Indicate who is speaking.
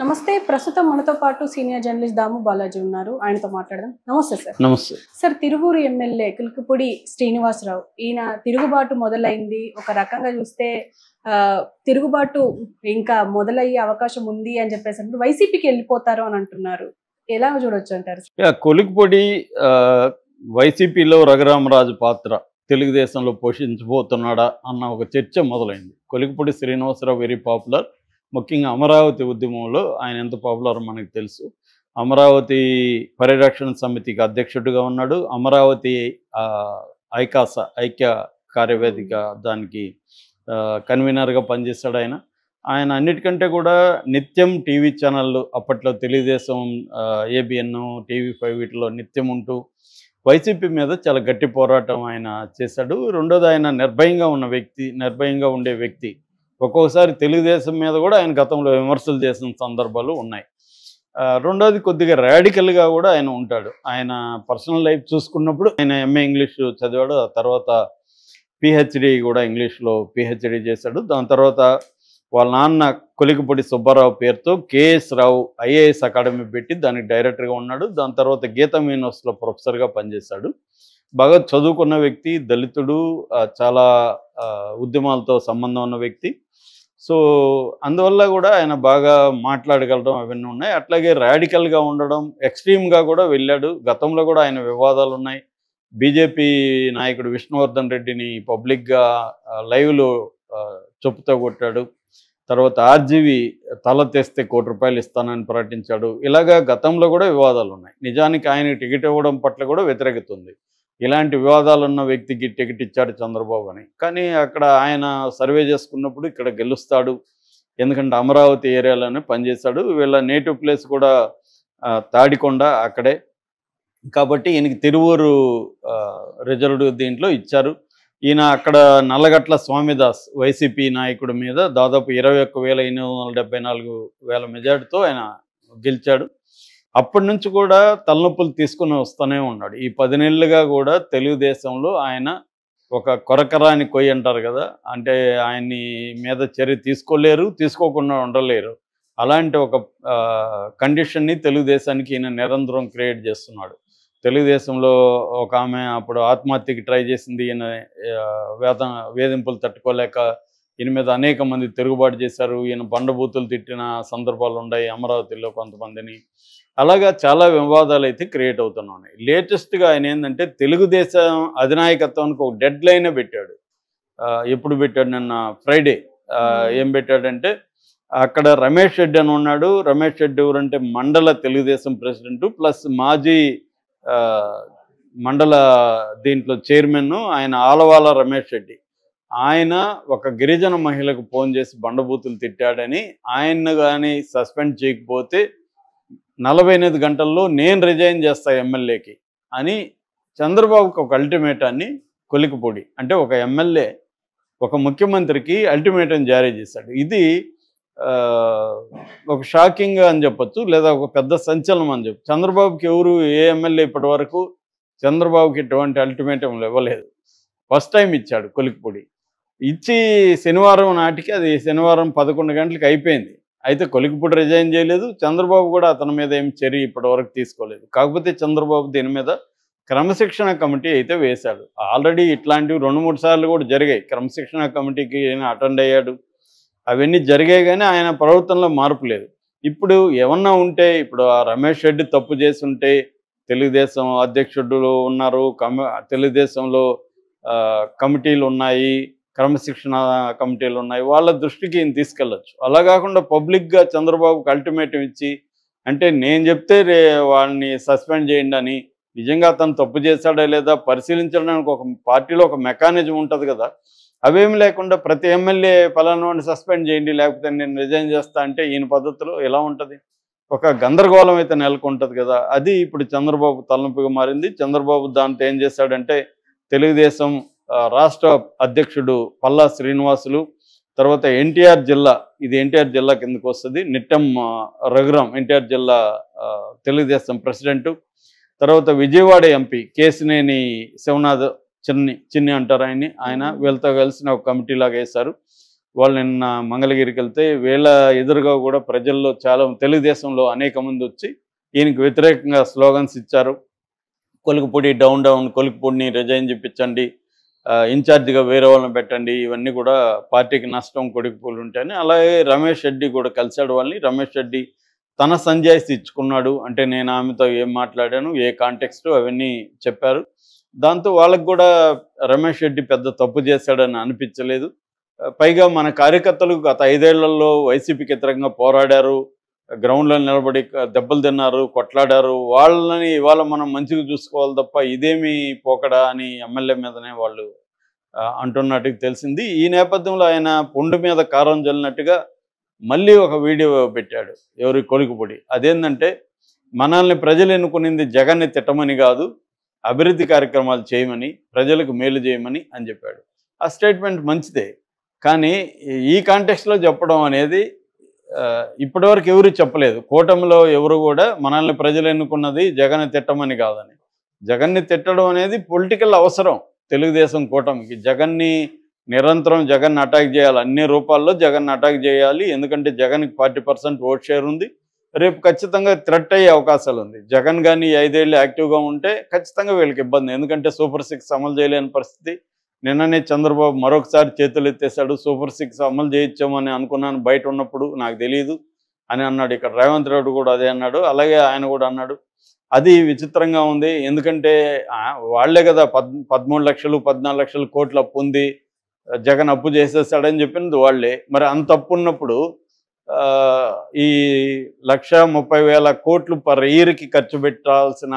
Speaker 1: నమస్తే. ప్రస్తుతం మనతో పాటు సీనియర్ జర్నలిస్ట్ దాము బాలాజీ ఉన్నారు. ఆయనతో మాట్లాడదాం. నమస్తే సార్.
Speaker 2: నమస్తే.
Speaker 1: సార్, తిరువూరు ఎమ్మెల్యే కిల్కపూడి శ్రీనివాసరావు ఈయన తిరుగుబాటు మొదలైంది. ఒక రకంగా చూస్తే తిరుగుబాటు ఇంకా మొదలయ్యే అవకాశం ఉంది అని చెప్పేసి వైసీపీకి వెళ్ళిపోతారు అని అంటున్నారు. ఎలా చూడొచ్చు అంటారు?
Speaker 2: కొలిక్పూడి వైసీపీలో రఘురామరాజు పాత్ర తెలుగుదేశంలో పోషించబోతున్నాడా అన్న ఒక చర్చ మొదలైంది. Kolikapudi Srinivasarao very popular. ముఖ్యంగా అమరావతి ఉద్యమంలో ఆయన ఎంత పాపులర్ మనకు తెలుసు. అమరావతి పరిరక్షణ సమితికి అధ్యక్షుడిగా ఉన్నాడు. అమరావతి ఐక్య కార్యవేదిక దానికి కన్వీనర్గా పనిచేస్తాడు ఆయన. ఆయన అన్నిటికంటే కూడా నిత్యం టీవీ ఛానళ్ళు అప్పట్లో తెలుగుదేశం, ఏబిఎన్, TV5 వీటిలో నిత్యం ఉంటూ వైసీపీ మీద చాలా గట్టి పోరాటం ఆయన చేశాడు. రెండోది, ఆయన నిర్భయంగా ఉండే వ్యక్తి. ఒక్కొక్కసారి తెలుగుదేశం మీద కూడా ఆయన గతంలో విమర్శలు చేసిన సందర్భాలు ఉన్నాయి. రెండోది, కొద్దిగా రాడికల్గా కూడా ఆయన ఉంటాడు. ఆయన పర్సనల్ లైఫ్ చూసుకున్నప్పుడు ఆయన MA ఇంగ్లీష్ చదివాడు. ఆ తర్వాత PhD కూడా ఇంగ్లీష్లో PhD చేశాడు. దాని తర్వాత వాళ్ళ నాన్న కొలికపూడి సుబ్బారావు పేరుతో KS రావు IAS అకాడమీ పెట్టి దానికి డైరెక్టర్గా ఉన్నాడు. దాని తర్వాత గీతం యూనివర్సిటీలో ప్రొఫెసర్గా పనిచేశాడు. బాగా చదువుకున్న వ్యక్తి, దళితుడు, చాలా ఉద్యమాలతో సంబంధం ఉన్న వ్యక్తి. సో అందువల్ల కూడా ఆయన బాగా మాట్లాడగలడం అవన్నీ ఉన్నాయి. అట్లాగే రాడికల్గా ఉండడం, ఎక్స్ట్రీమ్గా కూడా వెళ్ళాడు. గతంలో కూడా ఆయన వివాదాలు ఉన్నాయి. బీజేపీ నాయకుడు విష్ణువర్ధన్ రెడ్డిని పబ్లిక్గా లైవ్లో చెప్పుతో కొట్టాడు. తర్వాత RGV తల తెస్తే ₹1 ఇస్తానని ప్రకటించాడు. ఇలాగా గతంలో కూడా వివాదాలు ఉన్నాయి. నిజానికి ఆయనకి టికెట్ ఇవ్వడం పట్ల కూడా వ్యతిరేకత ఉంది. ఇలాంటి వివాదాలు ఉన్న వ్యక్తికి టికెట్ ఇచ్చాడు చంద్రబాబు అని. కానీ అక్కడ ఆయన సర్వే చేసుకున్నప్పుడు ఇక్కడ గెలుస్తాడు, ఎందుకంటే అమరావతి ఏరియాలోనే పనిచేశాడు. వీళ్ళ నేటివ్ ప్లేస్ కూడా తాడికొండ అక్కడే. కాబట్టి ఈయనకి తిరువూరు రిజర్వ్డ్ దీంట్లో ఇచ్చారు. ఈయన అక్కడ నల్లగట్ల స్వామిదాస్ వైసీపీ నాయకుడి మీద దాదాపు 21,874 మెజార్టీతో ఆయన గెలిచాడు. అప్పటి నుంచి కూడా తలనొప్పులు తీసుకుని వస్తూనే ఉన్నాడు. ఈ 10 నెలలుగా కూడా తెలుగుదేశంలో ఆయన ఒక కొరకరాని కొయ్యి అంటారు కదా, అంటే ఆయన్ని మీద చర్య తీసుకోకుండా ఉండలేరు. అలాంటి ఒక కండిషన్ని తెలుగుదేశానికి ఈయన నిరంతరం క్రియేట్ చేస్తున్నాడు. తెలుగుదేశంలో ఒక ఆమె అప్పుడు ఆత్మహత్యకి ట్రై చేసింది. ఈయన వేధింపులు తట్టుకోలేక ఈయన మీద అనేక మంది తిరుగుబాటు చేశారు. ఈయన బండబూతులు తిట్టిన సందర్భాలు ఉన్నాయి అమరావతిలో కొంతమందిని. అలాగా చాలా వివాదాలు అయితే క్రియేట్ అవుతున్నాయి. లేటెస్ట్గా ఆయన ఏంటంటే తెలుగుదేశం అధినాయకత్వానికి ఒక డెడ్ లైనే పెట్టాడు. ఎప్పుడు పెట్టాడు? నిన్న ఫ్రైడే. ఏం పెట్టాడంటే, అక్కడ రమేష్ రెడ్డి అని ఉన్నాడు. రమేష్ రెడ్డి ఎవరంటే మండల తెలుగుదేశం ప్రెసిడెంట్ ప్లస్ మాజీ మండల దీంట్లో చైర్మన్ ఆయన ఆలవాల రమేష్ రెడ్డి. ఆయన ఒక గిరిజన మహిళకు ఫోన్ చేసి బండబూతులు తిట్టాడని, ఆయన్ను కానీ సస్పెండ్ చేయకపోతే 48 గంటల్లో నేను రిజైన్ చేస్తా ఎమ్మెల్యేకి అని చంద్రబాబుకి ఒక అల్టిమేటాన్ని కొలికపూడి, అంటే ఒక ఎమ్మెల్యే ఒక ముఖ్యమంత్రికి అల్టిమేటం జారీ చేశాడు. ఇది ఒక షాకింగ్ అని చెప్పొచ్చు, లేదా ఒక పెద్ద సంచలనం అని చెప్పు. చంద్రబాబుకి ఏ ఎమ్మెల్యే ఇప్పటి వరకు చంద్రబాబుకి ఎటువంటి అల్టిమేటం ఇవ్వలేదు. ఫస్ట్ టైం ఇచ్చాడు కొలికపూడి. ఇచ్చి శనివారం నాటికి, అది శనివారం 11 గంటలకు అయిపోయింది. అయితే కొలికపూడి రిజైన్ చేయలేదు. చంద్రబాబు కూడా అతని మీద ఏం చర్య ఇప్పటి వరకు తీసుకోలేదు. కాకపోతే చంద్రబాబు దీని మీద క్రమశిక్షణ కమిటీ అయితే వేశాడు. ఆల్రెడీ ఇట్లాంటివి 2-3 సార్లు కూడా జరిగాయి. క్రమశిక్షణ కమిటీకి అటెండ్ అయ్యాడు. అవన్నీ జరిగాయి, కానీ ఆయన ప్రవర్తనలో మార్పు లేదు. ఇప్పుడు ఏమన్నా ఉంటే, ఇప్పుడు ఆ రమేష్ రెడ్డి తప్పు చేసి ఉంటే తెలుగుదేశం అధ్యక్షుడు ఉన్నారు, తెలుగుదేశంలో కమిటీలు ఉన్నాయి, క్రమశిక్షణ కమిటీలు ఉన్నాయి, వాళ్ళ దృష్టికి ఈయన తీసుకెళ్ళచ్చు. అలా కాకుండా పబ్లిక్గా చంద్రబాబుకి అల్టిమేటం ఇచ్చి, అంటే నేను చెప్తే వాళ్ళని సస్పెండ్ చేయండి అని, నిజంగా అతను తప్పు చేశాడా లేదా పరిశీలించడానికి ఒక పార్టీలో ఒక మెకానిజం ఉంటుంది కదా, అవేమి లేకుండా ప్రతి ఎమ్మెల్యే పలానాని సస్పెండ్ చేయండి లేకపోతే నేను రిజైన్ చేస్తా అంటే ఈయన పద్ధతిలో ఎలా ఉంటుంది? ఒక గందరగోళం అయితే నెలకొంటుంది కదా. అది ఇప్పుడు చంద్రబాబు తలనొప్పిగా మారింది. చంద్రబాబు దాంతో ఏం చేశాడంటే, తెలుగుదేశం రాష్ట్ర అధ్యక్షుడు పల్లా శ్రీనివాసులు, తర్వాత ఎన్టీఆర్ జిల్లా, ఇది ఎన్టీఆర్ జిల్లా కిందకు వస్తుంది, నిట్టం రఘురాం ఎన్టీఆర్ జిల్లా తెలుగుదేశం ప్రెసిడెంటు, తర్వాత విజయవాడ ఎంపీ కేసినేని శివనాథ్ చిన్ని అంటారు ఆయన వీళ్ళతో కలిసిన ఒక కమిటీ లాగా వేశారు. వాళ్ళు నిన్న మంగళగిరికి వెళ్తే వీళ్ళ ఎదురుగా కూడా ప్రజల్లో చాలా తెలుగుదేశంలో అనేక మంది వచ్చి ఈయనకి వ్యతిరేకంగా స్లోగన్స్ ఇచ్చారు. కొలికిపూడి డౌన్ డౌన్, కొలికిపూడిని రిజైన్ చేయించండి, ఇన్ఛార్జిగా వేరే వాళ్ళని పెట్టండి, ఇవన్నీ కూడా పార్టీకి నష్టం కొలికిపూడి ఉంటాయని. అలాగే రమేష్ రెడ్డి కూడా కలిశాడు వాళ్ళని. రమేష్ రెడ్డి తన సంజాయిషి ఇచ్చుకున్నాడు. అంటే నేను ఆమెతో ఏం మాట్లాడాను, ఏ కాంటెక్స్ట్ అవన్నీ చెప్పారు. దాంతో వాళ్ళకు కూడా రమేష్ రెడ్డి పెద్ద తప్పు చేశాడని అనిపించలేదు. పైగా మన కార్యకర్తలు గత 5 ఏళ్లలో వైసీపీకి వ్యతిరేకంగా పోరాడారు, గ్రౌండ్లో నిలబడి దెబ్బలు తిన్నారు, కొట్లాడారు. వాళ్ళని ఇవాళ మనం మంచిగా చూసుకోవాలి తప్ప ఇదేమి పోకడా అని ఎమ్మెల్యే మీదనే వాళ్ళు అంటున్నట్టుగా తెలిసింది. ఈ నేపథ్యంలో ఆయన పుండు మీద కారం జల్లినట్టుగా మళ్ళీ ఒక వీడియో పెట్టాడు. ఎవరి కొలికిపూడి. అదేంటంటే మనల్ని ప్రజలు ఎన్నుకునింది జగన్ని తిట్టమని కాదు, అభివృద్ధి కార్యక్రమాలు చేయమని, ప్రజలకు మేలు చేయమని అని చెప్పాడు. ఆ స్టేట్మెంట్ మంచిదే, కానీ ఈ కాంటెక్స్ట్లో చెప్పడం అనేది ఇప్పటివరకు ఎవరు చెప్పలేదు. కూటమిలో ఎవరు కూడా మనల్ని ప్రజలు ఎన్నుకున్నది జగన్ని తిట్టమని కాదని. జగన్ని తిట్టడం అనేది పొలిటికల్ అవసరం తెలుగుదేశం కూటమికి. జగన్ని నిరంతరం జగన్ అటాక్ చేయాలి, అన్ని రూపాల్లో జగన్ అటాక్ చేయాలి. ఎందుకంటే జగన్కి 40% ఓట్ షేర్ ఉంది. రేపు ఖచ్చితంగా థ్రెట్ అయ్యే అవకాశాలు ఉంది. జగన్ కానీ 5 ఏళ్ళు యాక్టివ్గా ఉంటే ఖచ్చితంగా వీళ్ళకి ఇబ్బంది. ఎందుకంటే సూపర్ 6 అమలు చేయలేని పరిస్థితి. నిన్ననే చంద్రబాబు మరొకసారి చేతులు ఎత్తేసాడు. సూపర్ 6 అమలు చేయించామని అనుకున్నాను బయట ఉన్నప్పుడు, నాకు తెలియదు అని అన్నాడు. ఇక్కడ రేవంత్ రెడ్డి కూడా అదే అన్నాడు. అలాగే ఆయన కూడా అన్నాడు. అది విచిత్రంగా ఉంది. ఎందుకంటే వాళ్లే కదా 13 లక్షలు 14 లక్షల కోట్ల అప్పు ఉంది, జగన్ అప్పు చేసేస్తాడని చెప్పింది వాళ్లే. మరి అంత అప్పు ఉన్నప్పుడు ఈ 1,30,000 కోట్లు పర్ ఇయర్కి ఖర్చు పెట్టాల్సిన